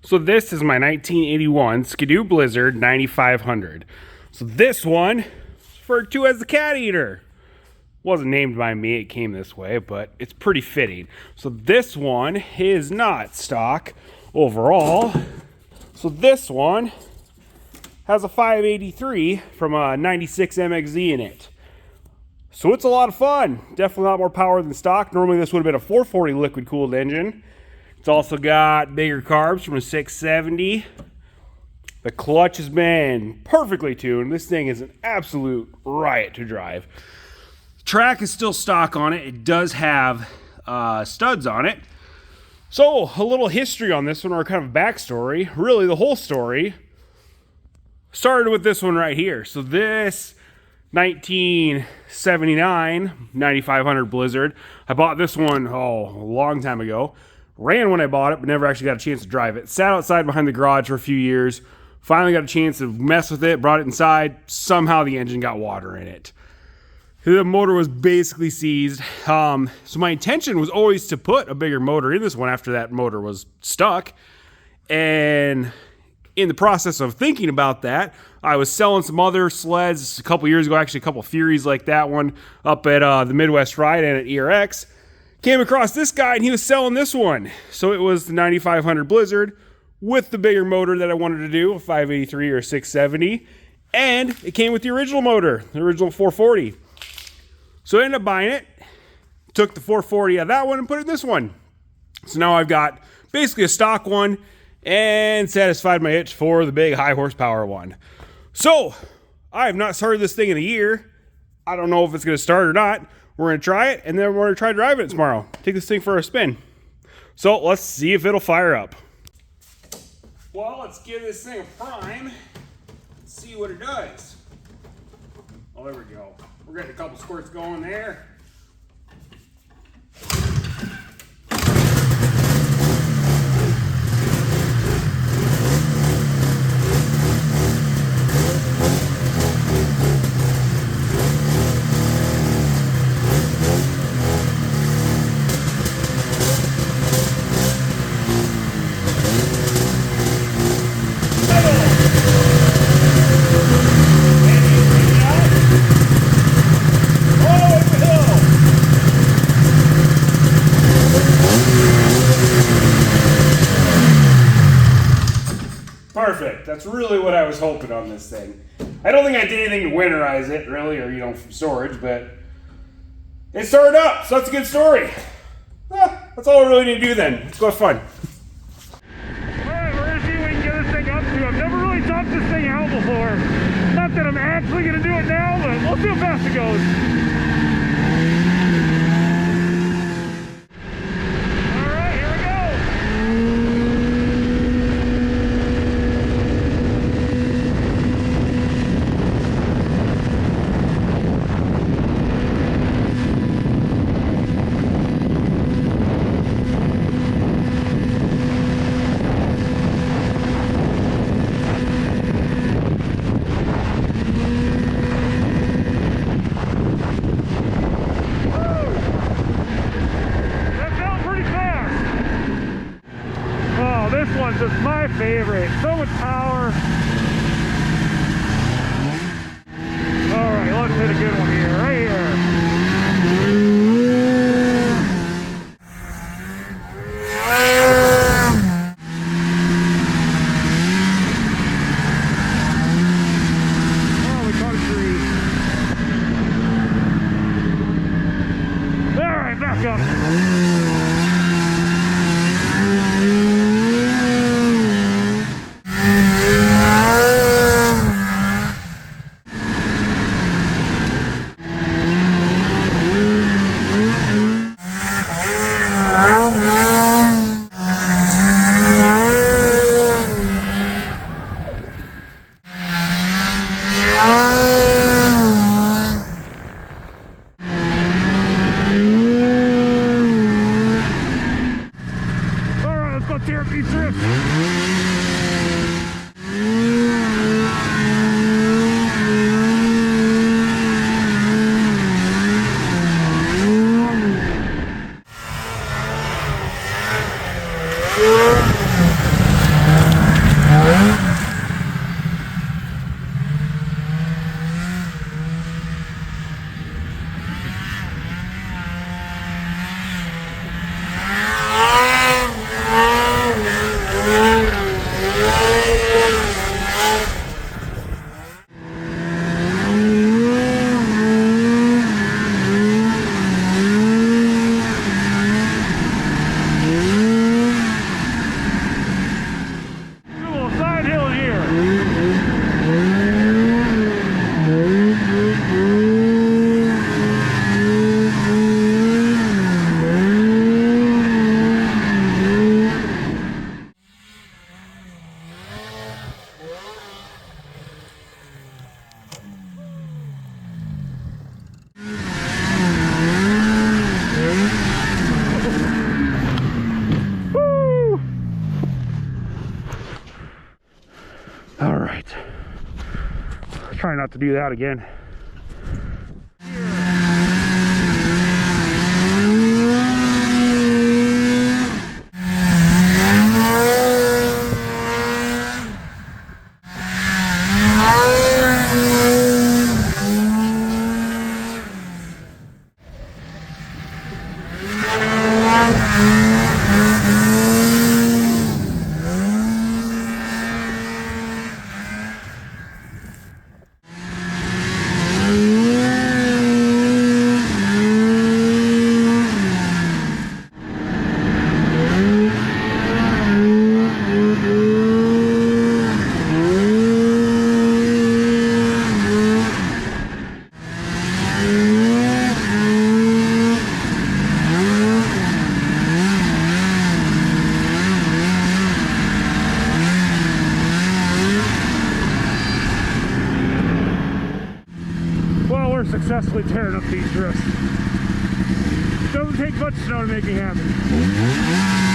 So this is my 1981 Skidoo Blizzard 9500. So this one is referred to as the cat eater. Wasn't named by me, it came this way, but it's pretty fitting. So this one is not stock overall. So this one has a 583 from a 96 MXZ in it. So it's a lot of fun. Definitely a lot more power than stock. Normally this would have been a 440 liquid cooled engine. It's also got bigger carbs from a 670. The clutch has been perfectly tuned. This thing is an absolute riot to drive. The track is still stock on it. It does have studs on it. So a little history on this one, or kind of backstory. Really the whole story started with this one right here. So this 1979 9500 Blizzard. I bought this one a long time ago. Ran when I bought it, but never actually got a chance to drive it. Sat outside behind the garage for a few years. Finally got a chance to mess with it, brought it inside. Somehow the engine got water in it. The motor was basically seized. So my intention was always to put a bigger motor in this one after that motor was stuck. And in the process of thinking about that, I was selling some other sleds a couple years ago, actually a couple Furies like that one up at the Midwest Ride and at ERX. Came across this guy and he was selling this one. So it was the 9500 Blizzard with the bigger motor that I wanted to do, a 583 or a 670. And it came with the original motor, the original 440. So I ended up buying it, took the 440 out of that one and put it in this one. So now I've got basically a stock one and satisfied my itch for the big high horsepower one. So I have not started this thing in a year. I don't know if it's going to start or not. We're going to try it, and then we're going to try driving it tomorrow. Take this thing for a spin. So let's see if it'll fire up. Well, let's give this thing a prime and see what it does. Oh, there we go. We're getting a couple squirts going there. Perfect. That's really what I was hoping on this thing. I don't think I did anything to winterize it, really, or, from storage, but it started up, so that's a good story. That's all I really need to do then. Let's go have fun. Alright, we're going to see what we can get this thing up to. I've never really topped this thing out before. Not that I'm actually going to do it now, but we'll see how fast it goes. This one's just my favorite. So much power. Alright, let's hit a good one here. Right here. Oh, we caught a tree. Alright, back up. Cherokee drift. All right. Try not to do that again. We're successfully tearing up these drifts. Doesn't take much snow to make me happy.